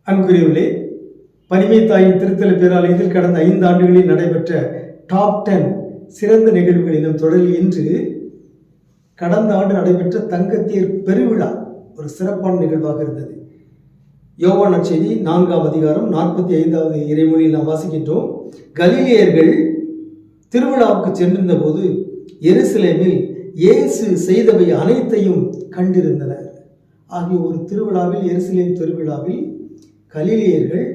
அன்புக்குரியவர்களே, பனிமை தாயின் திருத்தல பேராலயத்தில் கடந்த 5 ஆண்டுகளில் நடைபெற்ற டாப் 10 சிறந்த நிகழ்வுகள் எனும் தொடரில் இன்று கடந்த ஆண்டு நடைபெற்ற தங்கத்தேர் பெருவிழா ஒரு சிறப்பான நிகழ்வாக இருந்தது. யோவான் நற்செய்தி 4ஆம் அதிகாரம் 45வது இறைமொழியில் நாம் வாசிக்கின்றோம். கலிலேயர்கள் திருவிழாவுக்கு சென்றிருந்த போது எருசலேமில் இயேசு செய்தவை அனைத்தையும் கண்டிருந்தனர். ஆகிய ஒரு திருவிழாவில், எருசலேம் திருவிழாவில் கலிலேயர்கள்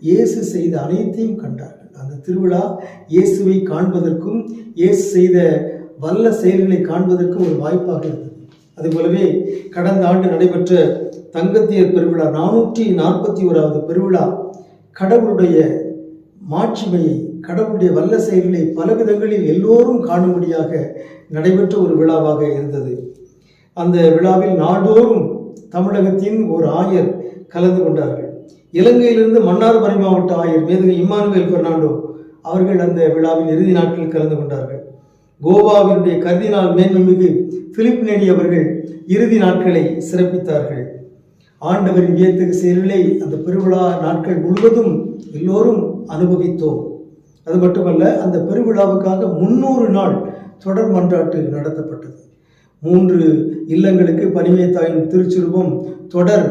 இயேசு செய்த அனைத்தையும் கண்டார்கள். அந்த திருவிழா இயேசுவை காண்பதற்கும் இயேசு செய்த வல்ல செயல்களை காண்பதற்கும் ஒரு வாய்ப்பாக இருந்தது. அதுபோலவே கடந்த ஆண்டு நடைபெற்ற தங்கத்தேர் பெருவிழா 441வது பெருவிழா கடவுளுடைய மாட்சிமையை, கடவுளுடைய வல்ல செயல்களை பல விதங்களில் எல்லோரும் காணும்படியாக நடைபெற்ற ஒரு விழாவாக இருந்தது. அந்த விழாவில் நாடோறும் தமிழகத்தின் ஒரு ஆயர் கலந்து கொண்டார்கள். இலங்கையிலிருந்து மன்னார் மறைமாவட்ட ஆயர் மேதகு இம்மானுவேல் பெர்னாண்டோ அவர்கள் அந்த விழாவின் இறுதி நாட்களில் கலந்து கொண்டார்கள். கோவாவினுடைய கர்தினால் மேன்மைமிகு பிலிப் நேரி அவர்கள் இறுதி நாட்களை சிறப்பித்தார்கள். ஆண்டவரின் வியத்தகு செயல்களை அந்த பெருவிழா நாட்கள் முழுவதும் எல்லோரும் அனுபவித்தோம். அது மட்டுமல்ல, அந்த பெருவிழாவுக்காக 300 நாள் தொடர் மன்றாட்டு நடத்தப்பட்டது. 3 இல்லங்களுக்கு பனிமை தாயின் திருச்சுருவம் தொடர்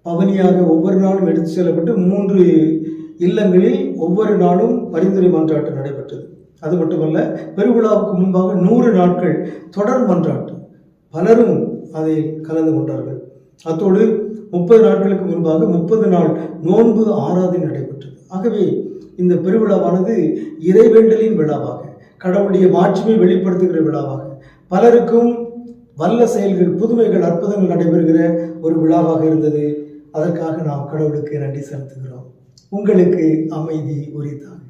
பவனியாக ஒவ்வொரு நாளும் எடுத்து செல்லப்பட்டு 3 இல்லங்களில் ஒவ்வொரு நாளும் பரிந்துரை மன்றாட்டு நடைபெற்றது. அது மட்டுமல்ல, பெருவிழாவுக்கு முன்பாக 100 நாட்கள் தொடர் மன்றாட்டு பலரும் அதை கலந்து கொண்டார்கள். அத்தோடு 30 நாட்களுக்கு முன்பாக 30 நாள் நோன்பு ஆராதனை நடைபெற்றது. ஆகவே இந்த பெருவிழாவானது இறைவேண்டலின் விழாவாக, கடவுளுடைய மாட்சிமை வெளிப்படுத்துகிற விழாவாக, பலருக்கும் வல்ல செயல்கள், புதுமைகள், அற்புதங்கள் நடைபெறுகிற ஒரு விழாவாக இருந்தது. அதற்காக நாம் கடவுளுக்கு நன்றி செலுத்துகிறோம். உங்களுக்கு அமைதி உரித்தாக.